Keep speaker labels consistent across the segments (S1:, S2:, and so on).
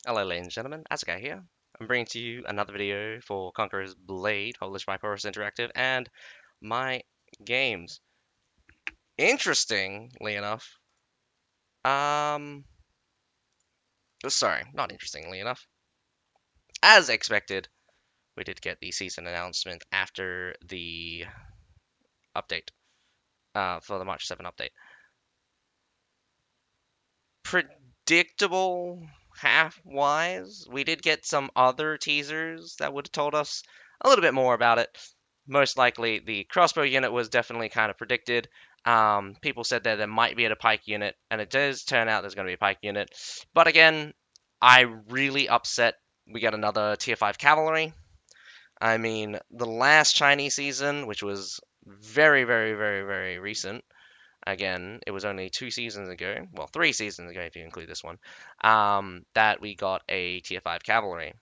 S1: Hello ladies and gentlemen, Asuka here. I'm bringing to you another video for Conqueror's Blade, published by Porus Interactive, and my games. Interestingly enough, um, sorry, not interestingly enough, as expected, we did get the season announcement after the update, for the March 7 update. Predictable half-wise. We did get some other teasers that would have told us a little bit more about it. Most likely, the crossbow unit was definitely kind of predicted. People said that there might be a pike unit, and it does turn out there's going to be a pike unit. But again, I really upset we get another tier 5 cavalry. I mean, the last Chinese season, which was very, very, very, very recent, again, it was only 2 seasons ago, well, 3 seasons ago if you include this one, that we got a tier 5 cavalry.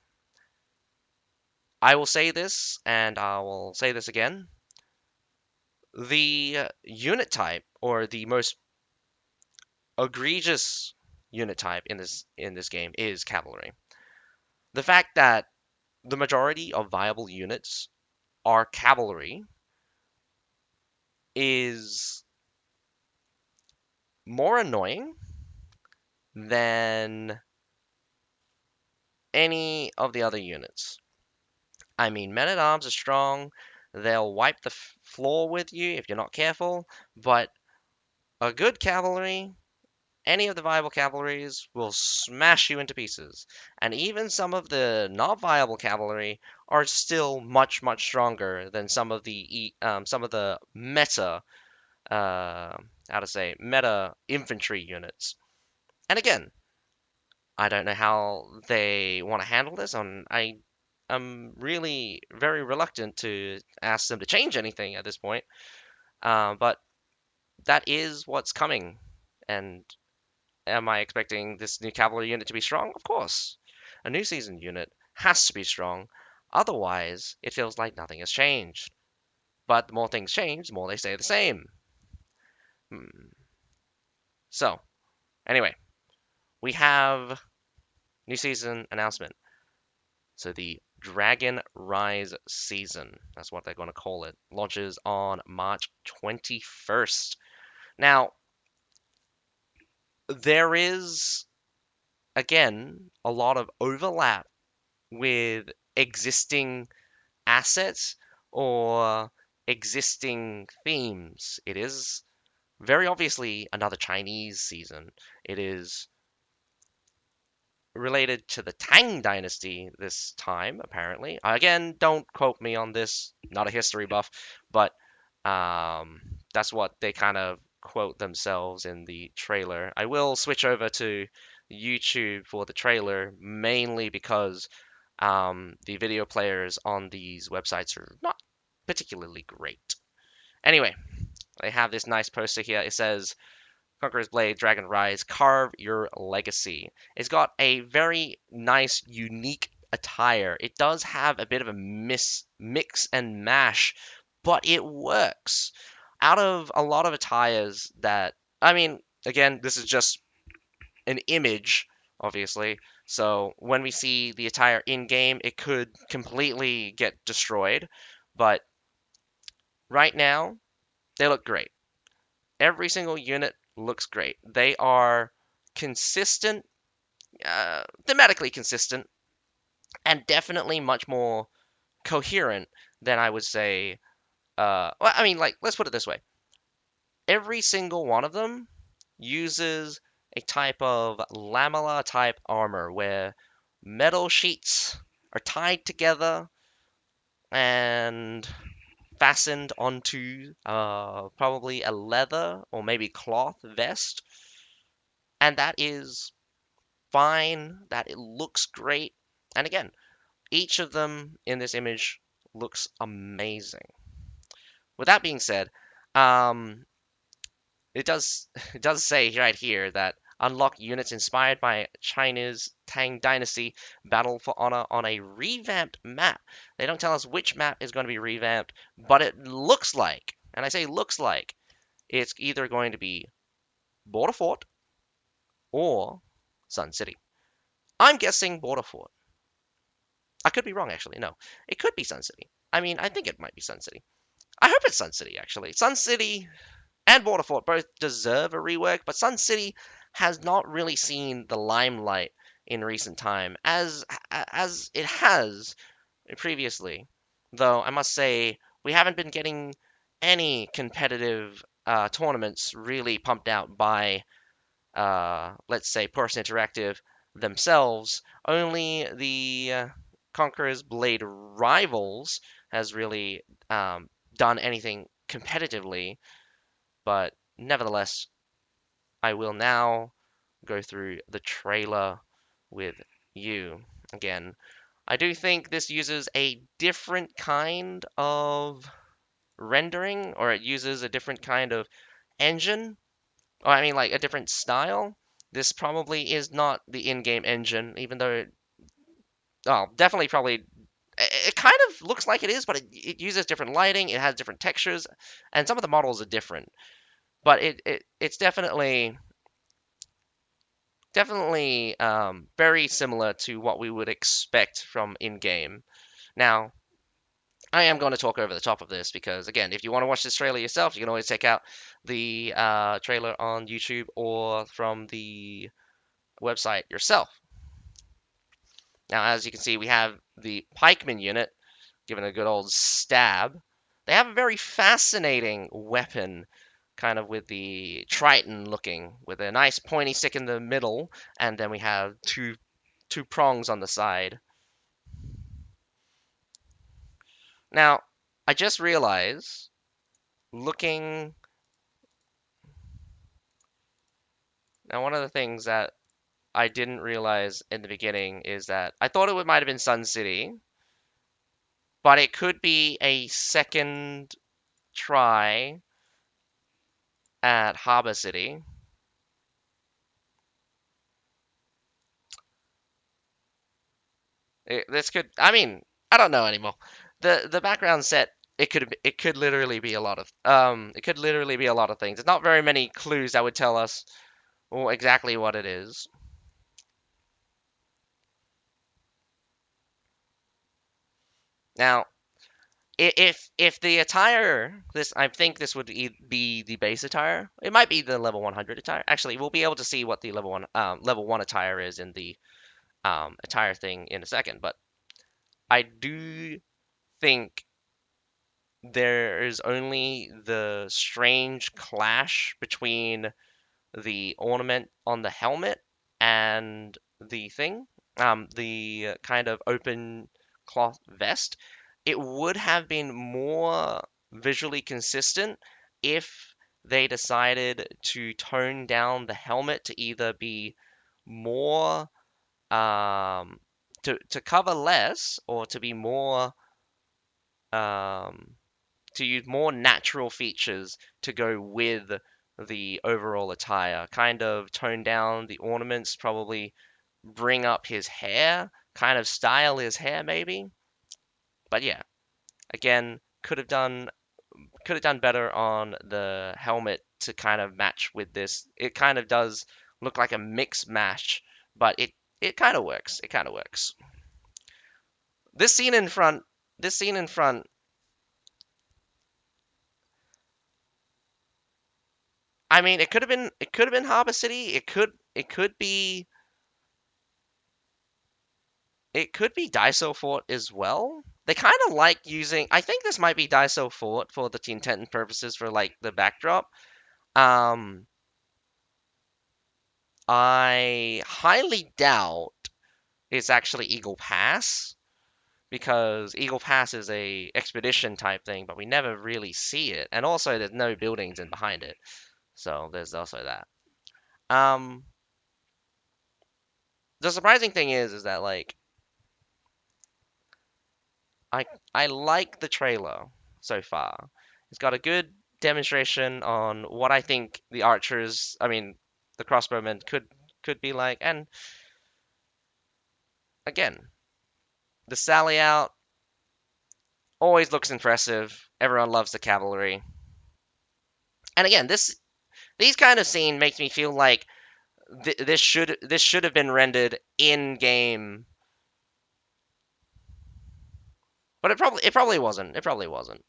S1: I will say this, and I will say this again. The unit type, or the most egregious unit type in this game, is cavalry. The fact that the majority of viable units are cavalry is more annoying than any of the other units. I mean, men-at-arms are strong. They'll wipe the floor with you if you're not careful. But a good cavalry, any of the viable cavalries, will smash you into pieces. And even some of the not viable cavalry are still much, much stronger than some of the meta, how to say, meta infantry units. And again, I don't know how they want to handle this. I'm really very reluctant to ask them to change anything at this point. But that is what's coming. And am I expecting this new cavalry unit to be strong? Of course. A new season unit has to be strong. Otherwise, it feels like nothing has changed. But the more things change, the more they stay the same. Hmm. So, anyway, we have new season announcement. So the Dragon Rise season, that's what they're going to call it, launches on March 21st. Now, there is, again, a lot of overlap with existing assets or existing themes. It is very obviously another Chinese season. It is related to the Tang Dynasty this time, apparently. Again, don't quote me on this, not a history buff, but um, that's what they kind of quote themselves in the trailer. I will switch over to YouTube for the trailer, mainly because the video players on these websites are not particularly great. Anyway, they have this nice poster here. It says, Conqueror's Blade, Dragon Rise, carve your legacy. It's got a very nice, unique attire. It does have a bit of a mix and mash, but it works. Out of a lot of attires that, I mean, again, this is just an image, obviously. So when we see the attire in game, it could completely get destroyed. But right now, they look great. Every single unit looks great. They are consistent, thematically consistent, and definitely much more coherent than I would say. Well, I mean, like, let's put it this way: every single one of them uses a type of lamella type armor where metal sheets are tied together and fastened onto probably a leather or maybe cloth vest, and that is fine, that it looks great. And again, each of them in this image looks amazing. With that being said, um, it does it does say right here that unlock units inspired by China's Tang Dynasty battle for honor on a revamped map. They don't tell us which map is going to be revamped, but it looks like, and I say looks like, it's either going to be Border Fort or Sun City. I'm guessing Waterford. I could be wrong, actually. No, it could be Sun City. I mean, I think it might be Sun City. I hope it's Sun City, actually. Sun City and Waterford both deserve a rework, but Sun City has not really seen the limelight in recent time as it has previously. Though I must say we haven't been getting any competitive tournaments really pumped out by let's say Person Interactive themselves. Only the Conqueror's Blade Rivals has really done anything competitively, but nevertheless, I will now go through the trailer with you again. I do think this uses a different kind of rendering, or it uses a different kind of engine, or I mean, like a different style. This probably is not the in-game engine, even though oh, definitely probably it kind of looks like it is, but it uses different lighting, it has different textures, and some of the models are different. But it's definitely very similar to what we would expect from in-game. Now, I am going to talk over the top of this because, again, if you want to watch this trailer yourself, you can always check out the trailer on YouTube or from the website yourself. Now, as you can see, we have the pikeman unit given a good old stab. They have a very fascinating weapon, kind of with the Triton looking, with a nice pointy stick in the middle, and then we have two prongs on the side. Now, I just realized, looking. Now, one of the things that I didn't realize in the beginning is that I thought it might have been Sun City, but it could be a second try at Harbor City. This could, I mean, I don't know anymore. The background set, it could literally be a lot of it could literally be a lot of things. There's not very many clues that would tell us exactly what it is. Now, if the attire, this I think this would be the base attire. It might be the level 100 attire. Actually, we'll be able to see what the level one attire is in the attire thing in a second. But I do think there is only the strange clash between the ornament on the helmet and the thing, the kind of open cloth vest. It would have been more visually consistent if they decided to tone down the helmet to either be more to cover less or to be more um, to use more natural features to go with the overall attire. Kind of tone down the ornaments, probably bring up his hair, kind of style his hair maybe. But yeah, again, could have done better on the helmet to kind of match with this. It kind of does look like a mix match, but it kind of works. It kind of works. This scene in front, this scene in front I mean, it could have been Harbor City. It could be Daiso Fort as well. They kind of like using. I think this might be Daiso Fort for the intent and purposes for like the backdrop. Um, I highly doubt it's actually Eagle Pass because Eagle Pass is a expedition type thing, but we never really see it. And also, there's no buildings in behind it, so there's also that. Um, the surprising thing is that like I I like the trailer so far. It's got a good demonstration on what I think the archers, I mean, the crossbowmen could be like. And again, the sally out always looks impressive. Everyone loves the cavalry. And again, these kind of scene makes me feel like this should have been rendered in game, but it probably wasn't. It probably wasn't.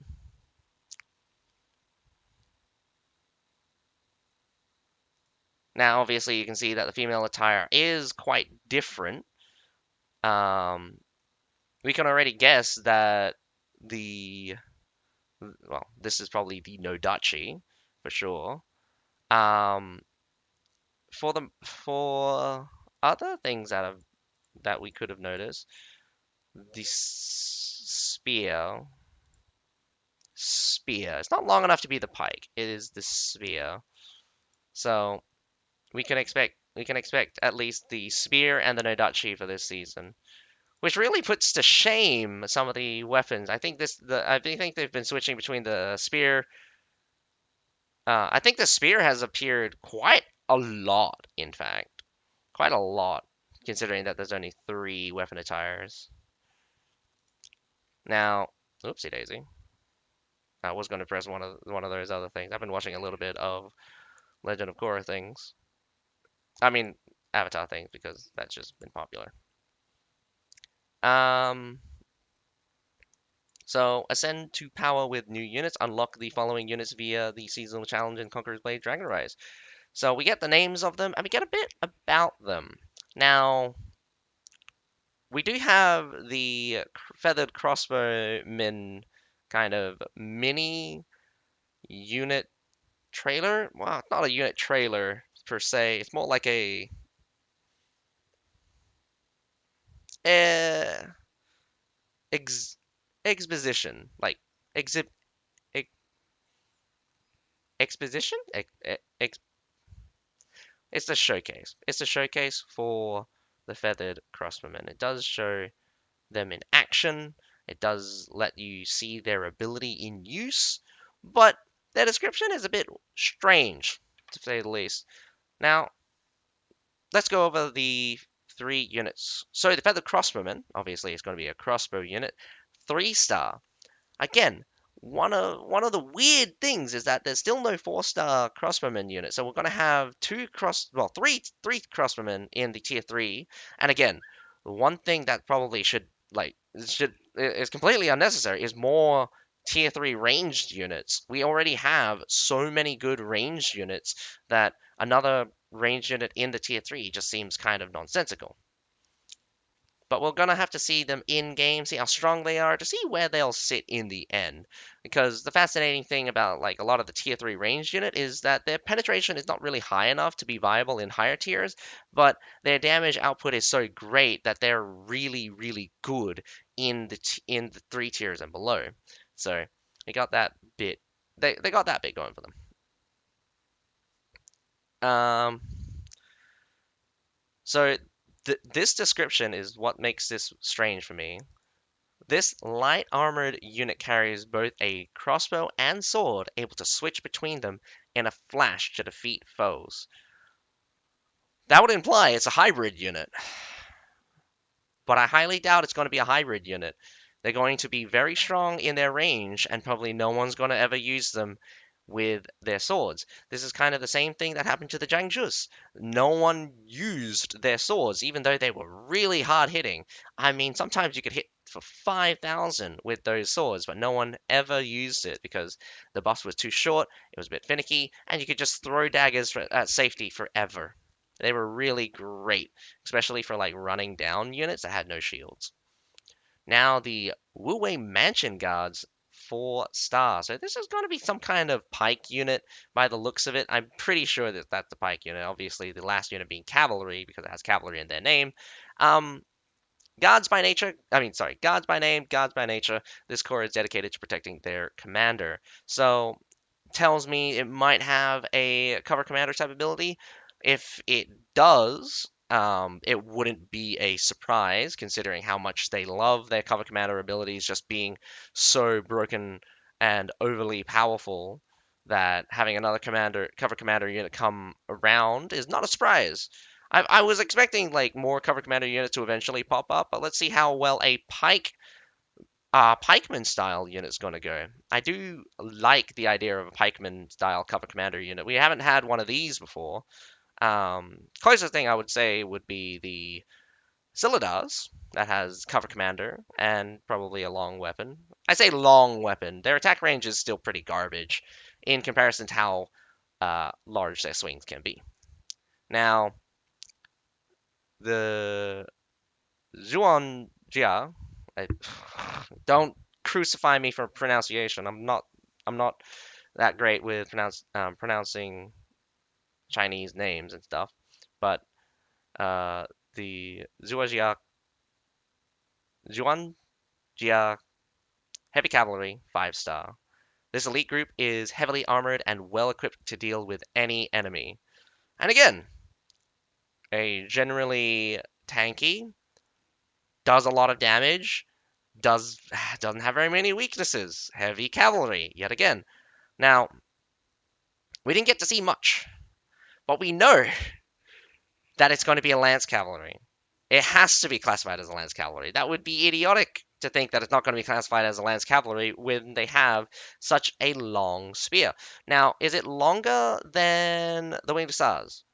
S1: Now, obviously, you can see that the female attire is quite different. Um, we can already guess that the well, this is probably the Nodachi for sure. Um, for other things that we could have noticed, the spear. It's not long enough to be the pike. It is the spear. So we can expect at least the spear and the Nodachi for this season, which really puts to shame some of the weapons. I think they've been switching between the spear. I think the spear has appeared quite a lot, in fact, quite a lot, considering that there's only three weapon attires. Now, oopsie daisy. I was going to press one of those other things. I've been watching a little bit of Legend of Korra things. I mean, Avatar things because that's just been popular. Um, so ascend to power with new units. Unlock the following units via the seasonal challenge in Conqueror's Blade Dragon Rise. So we get the names of them and we get a bit about them. Now, we do have the feathered crossbowmen kind of mini unit trailer. Well, it's not a unit trailer per se. It's more like a eh, ex exposition, like exhib ex exposition. It's a showcase. It's a showcase for the feathered crossbowmen. It does show them in action. It does let you see their ability in use, but their description is a bit strange, to say the least. Now, let's go over the three units. So the feathered crossbowman, obviously, is going to be a crossbow unit, 3-star. Again, one of the weird things is that there's still no 4-star crossbowman unit. So we're gonna have three crossbowmen in the tier 3. And again, one thing that probably should is completely unnecessary is more tier 3 ranged units. We already have so many good ranged units that another ranged unit in the tier 3 just seems kind of nonsensical. But we're gonna have to see them in game, see how strong they are, to see where they'll sit in the end. Because the fascinating thing about like a lot of the tier 3 ranged unit is that their penetration is not really high enough to be viable in higher tiers, but their damage output is so great that they're really, really good in the 3 tiers and below. So they got that bit. They got that bit going for them. Um, so this description is what makes this strange for me. This light armored unit carries both a crossbow and sword, able to switch between them in a flash to defeat foes. That would imply it's a hybrid unit, but I highly doubt it's going to be a hybrid unit. They're going to be very strong in their range, and probably no one's going to ever use them with their swords. This is kind of the same thing that happened to the Jiangjus. No one used their swords, even though they were really hard hitting. I mean, sometimes you could hit for 5,000 with those swords, but no one ever used it because the buff was too short, it was a bit finicky, and you could just throw daggers at safety forever. They were really great, especially for like running down units that had no shields. Now the Wu Wei Mansion Guards, 4-star. So this is going to be some kind of pike unit by the looks of it. I'm pretty sure that that's the pike unit. Obviously, the last unit being cavalry because it has cavalry in their name. Um, Guards by nature, I mean, sorry, Guards by name, Guards by nature. This corps is dedicated to protecting their commander. So tells me it might have a cover commander type ability. If it does, it wouldn't be a surprise considering how much they love their cover commander abilities just being so broken and overly powerful that having another cover commander unit come around is not a surprise. I was expecting like more cover commander units to eventually pop up, but let's see how well a pikeman style unit's going to go. I do like the idea of a pikeman style cover commander unit. We haven't had one of these before. Closest thing I would say would be the Silidars, that has cover commander and probably a long weapon. I say long weapon. Their attack range is still pretty garbage in comparison to how large their swings can be. Now, the Zhuangjia, I, don't crucify me for pronunciation. I'm not that great with pronouncing Chinese names and stuff, but uh, the Zhuangjia Heavy Cavalry, 5 star. This elite group is heavily armored and well equipped to deal with any enemy. And again, a generally tanky, does a lot of damage, doesn't have very many weaknesses. Heavy cavalry, yet again. Now, we didn't get to see much, but we know that it's going to be a lance cavalry. It has to be classified as a lance cavalry. That would be idiotic to think that it's not going to be classified as a lance cavalry when they have such a long spear. Now, is it longer than the winged hussars?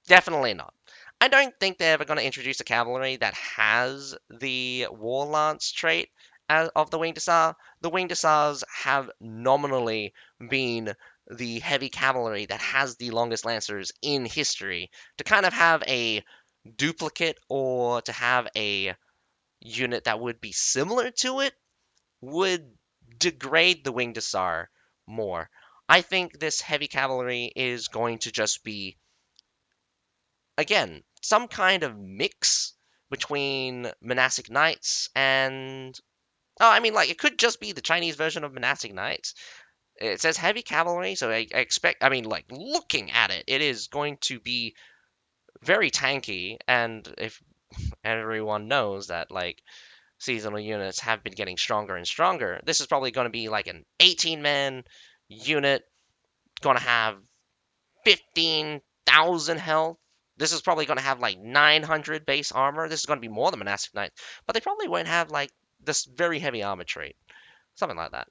S1: Definitely not. I don't think they're ever going to introduce a cavalry that has the war lance trait of the winged hussar. The winged hussars have nominally been the heavy cavalry that has the longest lancers in history. To kind of have a duplicate or to have a unit that would be similar to it would degrade the winged hussar more. I think this heavy cavalry is going to just be, again, some kind of mix between monastic knights and, oh, I mean, like, it could just be the Chinese version of monastic knights. It says heavy cavalry, so I expect, I mean, like, looking at it, it is going to be very tanky. And if everyone knows that, like, seasonal units have been getting stronger and stronger, this is probably going to be like an 18-man unit, going to have 15,000 health. This is probably going to have like 900 base armor. This is going to be more than monastic knights, but they probably won't have like this very heavy armor trait, something like that.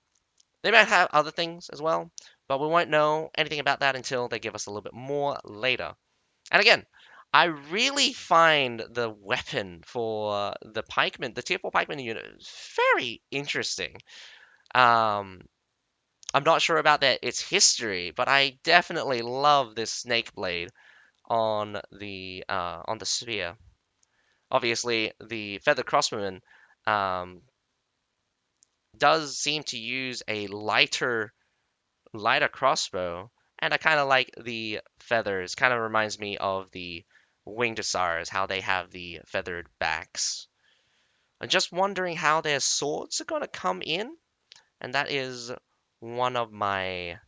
S1: They might have other things as well, but we won't know anything about that until they give us a little bit more later. And again, I really find the weapon for the pikeman, the tier 4 pikeman unit, very interesting. Um, I'm not sure about its history, but I definitely love this snake blade on the spear. Obviously, the feather crossbowman um, does seem to use a lighter crossbow, and I kind of like the feathers. Kind of reminds me of the winged hussars, how they have the feathered backs. I'm just wondering how their swords are gonna come in, and that is one of my,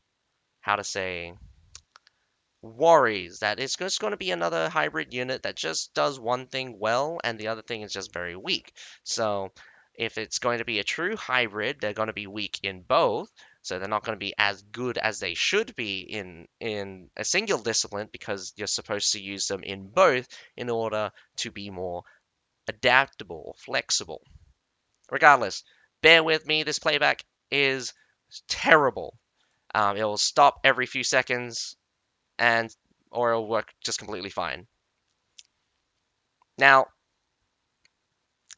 S1: how to say, worries, that it's just going to be another hybrid unit that just does one thing well and the other thing is just very weak. So if it's going to be a true hybrid, they're going to be weak in both. So they're not going to be as good as they should be in a single discipline, because you're supposed to use them in both in order to be more adaptable, flexible. Regardless, bear with me. This playback is terrible. It will stop every few seconds, and or it'll work just completely fine. Now,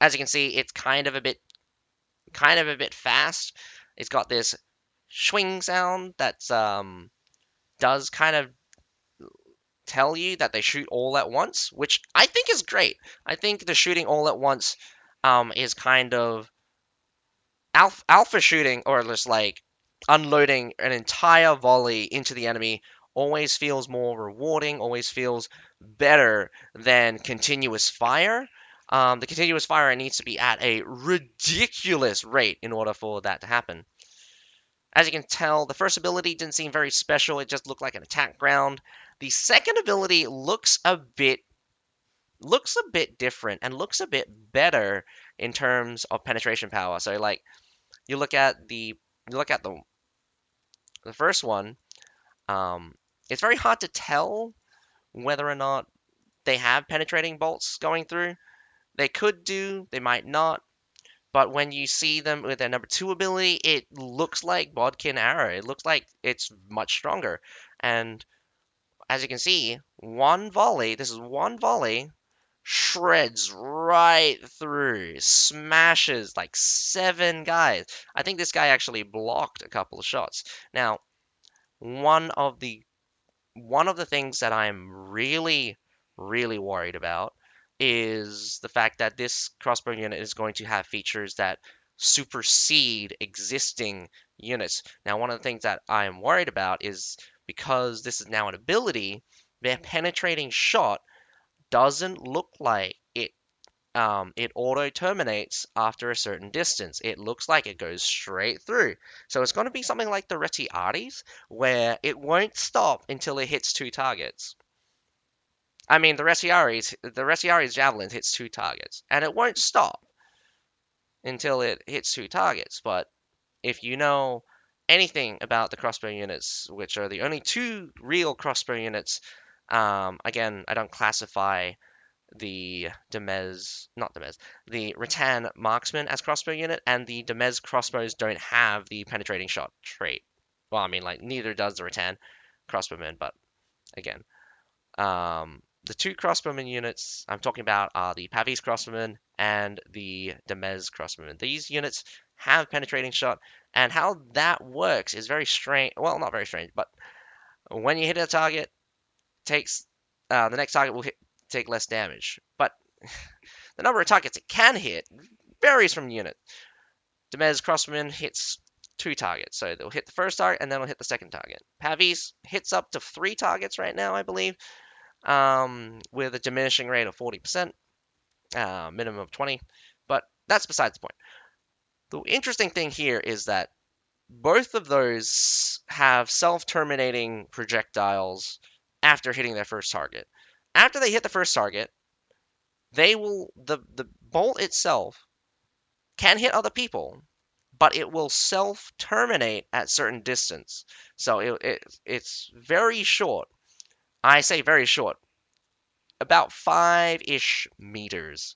S1: as you can see, it's kind of a bit fast. It's got this swing sound that's does kind of tell you that they shoot all at once, which I think is great. I think the shooting all at once is kind of alpha shooting, or just like unloading an entire volley into the enemy, always feels more rewarding, always feels better than continuous fire. The continuous fire needs to be at a ridiculous rate in order for that to happen. As you can tell, the first ability didn't seem very special. It just looked like an attack ground. The second ability looks a bit different and looks a bit better in terms of penetration power. So like you look at the first one, um, it's very hard to tell whether or not they have penetrating bolts going through. They could do, they might not. But when you see them with their number 2 ability, it looks like Bodkin Arrow. It looks like it's much stronger. And as you can see, one volley, this is one volley, shreds right through, smashes like 7 guys. I think this guy actually blocked a couple of shots. Now, one of the one of the things that I'm really worried about is the fact that this crossbow unit is going to have features that supersede existing units. Now, one of the things that I'm worried about is because this is now an ability, their penetrating shot doesn't look like it auto terminates after a certain distance. It looks like it goes straight through. So it's going to be something like the Retiaris, where it won't stop until it hits 2 targets. I mean, the Retiari's javelin hits 2 targets, and it won't stop until it hits 2 targets. But if you know anything about the crossbow units, which are the only 2 real crossbow units, again, I don't classify the Demez, not Demez, the Rattan marksman as crossbow unit, and the Demez crossbows don't have the penetrating shot trait. Well, I mean, like, neither does the Rattan crossbowman, but again, the 2 crossbowman units I'm talking about are the Pavis crossbowman and the Demez crossbowman. These units have penetrating shot, and how that works is very strange. Well, not very strange, but when you hit a target, takes the next target will take less damage. But the number of targets it can hit varies from unit. Demez Crossman hits 2 targets, so they'll hit the first target and then they'll hit the second target. Pavis hits up to 3 targets right now, I believe, with a diminishing rate of 40%, minimum of 20. But that's besides the point. The interesting thing here is that both of those have self-terminating projectiles after hitting their first target. After they hit the first target, the bolt itself can hit other people, but it will self-terminate at certain distance. So it's very short. I say very short, about 5-ish meters.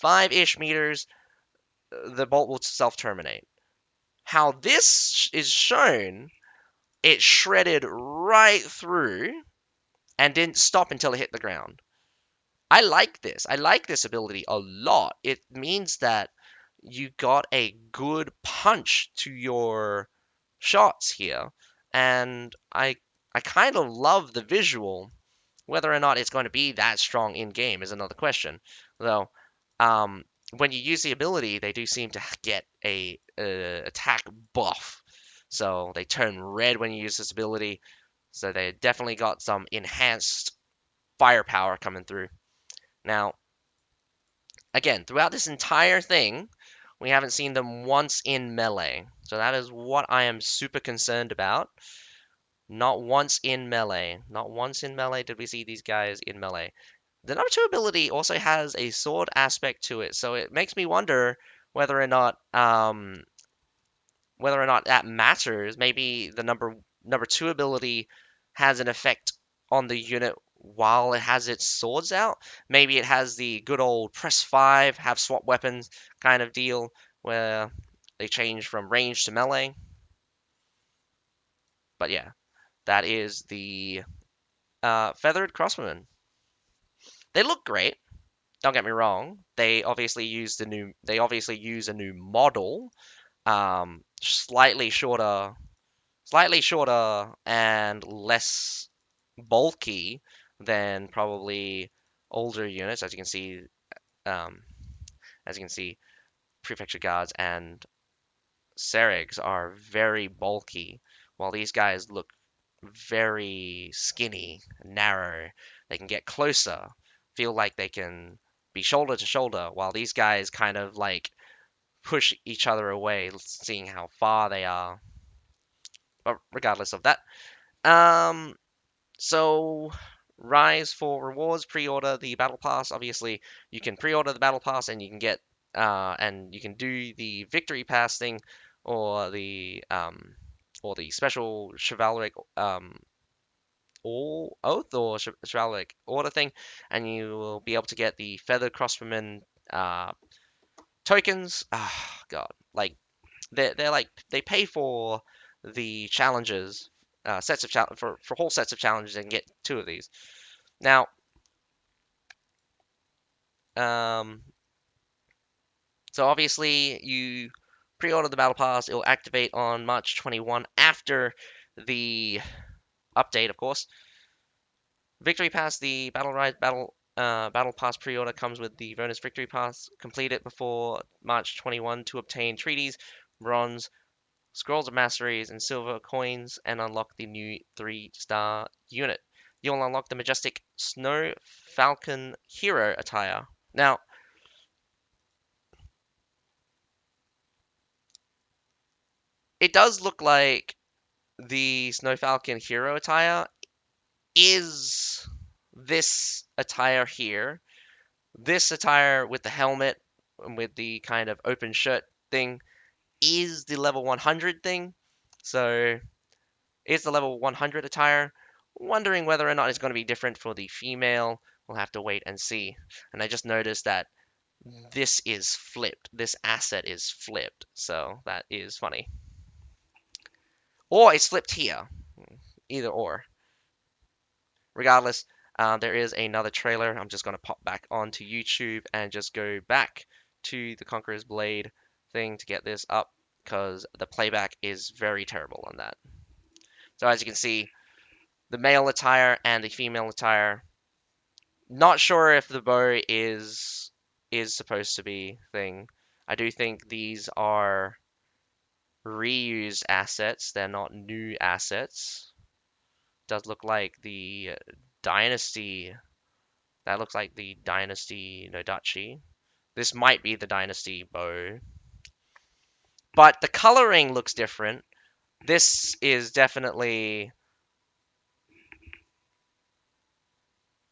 S1: 5-ish meters, the bolt will self-terminate. How this is shown, it shredded right through and didn't stop until it hit the ground. I like this. I like this ability a lot. It means that you got a good punch to your shots here, and I kind of love the visual. Whether or not it's going to be that strong in game is another question, though. When you use the ability, they do seem to get a attack buff, so they turn red when you use this ability. So they definitely got some enhanced firepower coming through. Now, again, throughout this entire thing, we haven't seen them once in melee. So that is what I am super concerned about. Not once in melee. Not once in melee did we see these guys in melee. The number 2 ability also has a sword aspect to it, so it makes me wonder whether or not that matters. Maybe the number 2 ability has an effect on the unit while it has its swords out. Maybe it has the good old press 5, have swap weapons kind of deal where they change from range to melee. But yeah, that is the feathered crossbowmen. They look great. Don't get me wrong. They obviously use a new model, slightly shorter, and less bulky than probably older units. Um, as you can see, prefecture guards and Seregs are very bulky, while these guys look very skinny, narrow. They can get closer, feel like they can be shoulder to shoulder, while these guys kind of like push each other away, seeing how far they are. But regardless of that, um, so Rise for rewards, pre-order the battle pass. Obviously, you can pre-order the battle pass and you can get and you can do the victory pass thing or the special chivalric all oath or chivalric order thing, and you will be able to get the feathered crossbowmen tokens. Ah, God, like they're like they pay for the challenges sets of for whole sets of challenges and get two of these. Now, um, so obviously you pre-order the battle pass. It will activate on March 21 after the update, of course. Victory Pass, the Battle Pass pre-order comes with the bonus Victory Pass. Complete it before March 21 to obtain treaties, bronze, scrolls of masteries, and silver coins, and unlock the new 3-star unit. You'll unlock the majestic Snow Falcon hero attire. Now, it does look like the Snow Falcon hero attire is this attire here. This attire with the helmet and with the kind of open shirt thing is the level 100 thing. So it's the level 100 attire. Wondering whether or not it's going to be different for the female. We'll have to wait and see. And I just noticed that this is flipped. This asset is flipped. So that is funny. Or it's flipped here. Either or. Regardless, there is another trailer. I'm just going to pop back onto YouTube and just go back to the Conqueror's Blade thing to get this up because the playback is very terrible on that. So as you can see, the male attire and the female attire. Not sure if the bow is supposed to be thing. I do think these are reused assets. They're not new assets. Does look like the Dynasty. That looks like the Dynasty Nodachi. This might be the Dynasty bow. But the coloring looks different. This is definitely...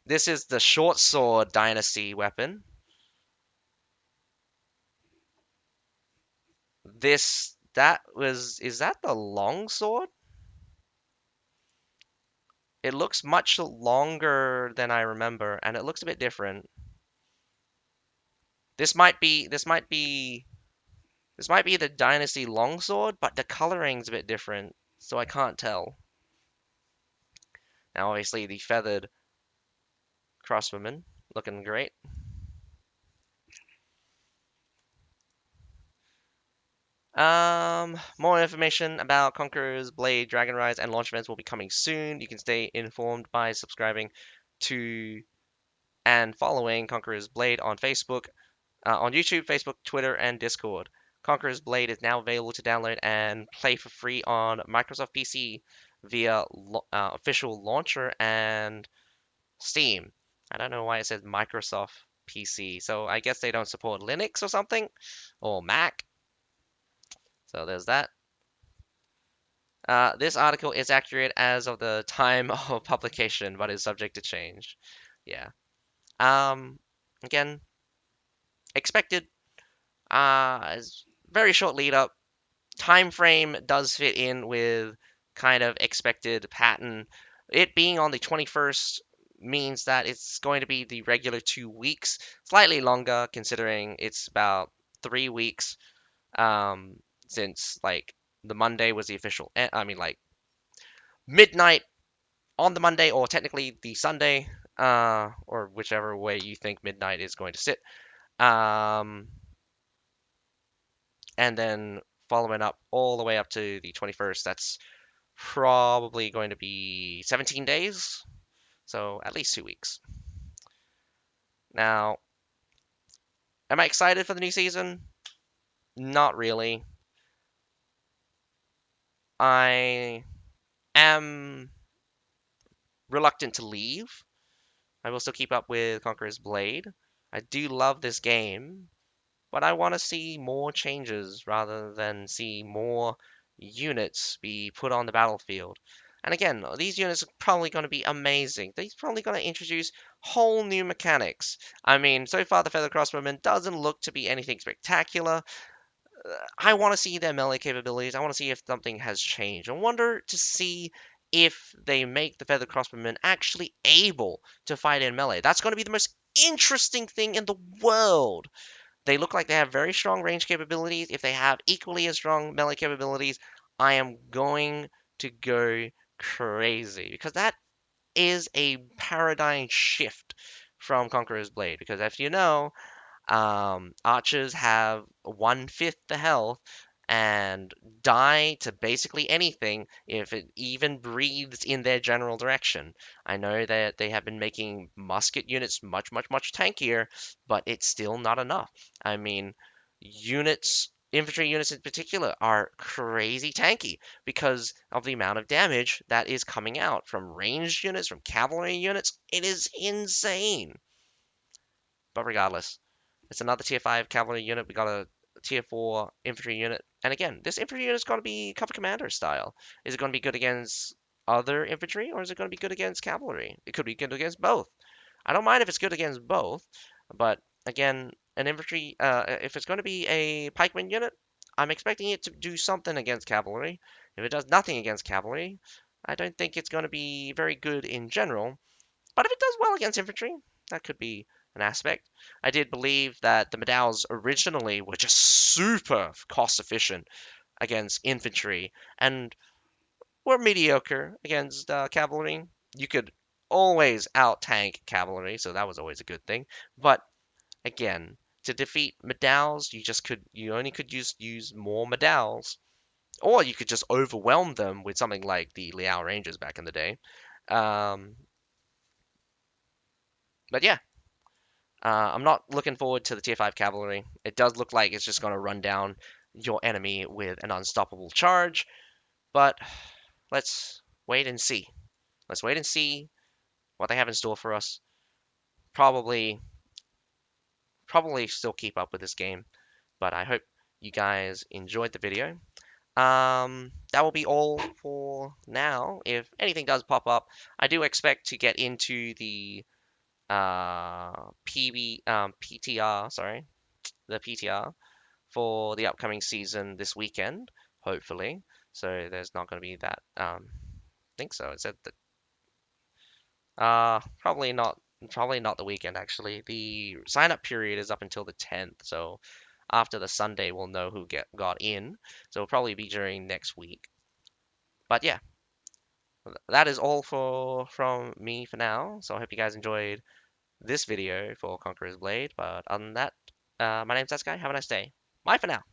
S1: This is the short sword Dynasty weapon. Is that the long sword? It looks much longer than I remember, and it looks a bit different. This might be the Dynasty longsword, but the coloring's a bit different, so I can't tell. Now, obviously, the feathered crossbowman looking great. More information about Conqueror's Blade, Dragon Rise, and launch events will be coming soon. You can stay informed by subscribing to and following Conqueror's Blade on Facebook, on YouTube, Facebook, Twitter, and Discord. Conqueror's Blade is now available to download and play for free on Microsoft PC via official launcher and Steam. I don't know why it says Microsoft PC, so I guess they don't support Linux or something, or Mac. So there's that. This article is accurate as of the time of publication, but is subject to change. Yeah. Again, expected. Very short lead up. Time frame does fit in with kind of expected pattern. It being on the 21st means that it's going to be the regular 2 weeks, slightly longer considering it's about 3 weeks since like the Monday was the official. I mean, like midnight on the Monday, or technically the Sunday, or whichever way you think midnight is going to sit. Um, and then following up all the way up to the 21st, that's probably going to be 17 days, so at least 2 weeks. Now, am I excited for the new season? Not really. I am reluctant to leave. I will still keep up with Conqueror's Blade. I do love this game, but I want to see more changes rather than see more units be put on the battlefield. And again, these units are probably going to be amazing. They're probably going to introduce whole new mechanics. I mean, so far the Feather Crossbowman doesn't look to be anything spectacular. I want to see their melee capabilities. I want to see if something has changed. I wonder to see if they make the Feather Crossbowman actually able to fight in melee. That's going to be the most interesting thing in the world. They look like they have very strong range capabilities. If they have equally as strong melee capabilities, I am going to go crazy because that is a paradigm shift from Conqueror's Blade. Because if you know, archers have one fifth the health and die to basically anything if it even breathes in their general direction. I know that they have been making musket units much, much, much tankier, but it's still not enough. I mean, infantry units in particular, are crazy tanky because of the amount of damage that is coming out from ranged units, from cavalry units. It is insane. But regardless, it's another tier 5 cavalry unit. We got a tier 4 infantry unit. And again, this infantry unit is going to be cover commander style. Is it going to be good against other infantry or is it going to be good against cavalry? It could be good against both. I don't mind if it's good against both, but again, an infantry, if it's going to be a pikeman unit, I'm expecting it to do something against cavalry. If it does nothing against cavalry, I don't think it's going to be very good in general. But if it does well against infantry, that could be an aspect. I did believe that the medalls originally were just super cost efficient against infantry and were mediocre against cavalry. You could always out tank cavalry, so that was always a good thing. But again, to defeat medalls, you only could use more medalls, or you could just overwhelm them with something like the Liao Rangers back in the day. Um, but yeah, I'm not looking forward to the tier 5 cavalry. It does look like it's just going to run down your enemy with an unstoppable charge, but let's wait and see. Let's wait and see what they have in store for us. Probably, probably still keep up with this game, but I hope you guys enjoyed the video. That will be all for now. If anything does pop up, I do expect to get into the PTR, sorry, the PTR for the upcoming season this weekend, hopefully. So there's not going to be that. I think so. It said that. Probably not. Probably not the weekend actually. The sign up period is up until the 10th. So after the Sunday, we'll know who got in. So it'll probably be during next week. But yeah, that is all from me for now. So I hope you guys enjoyed this video for Conqueror's Blade. But other than that, my name's Sasuke. Have a nice day. Bye for now.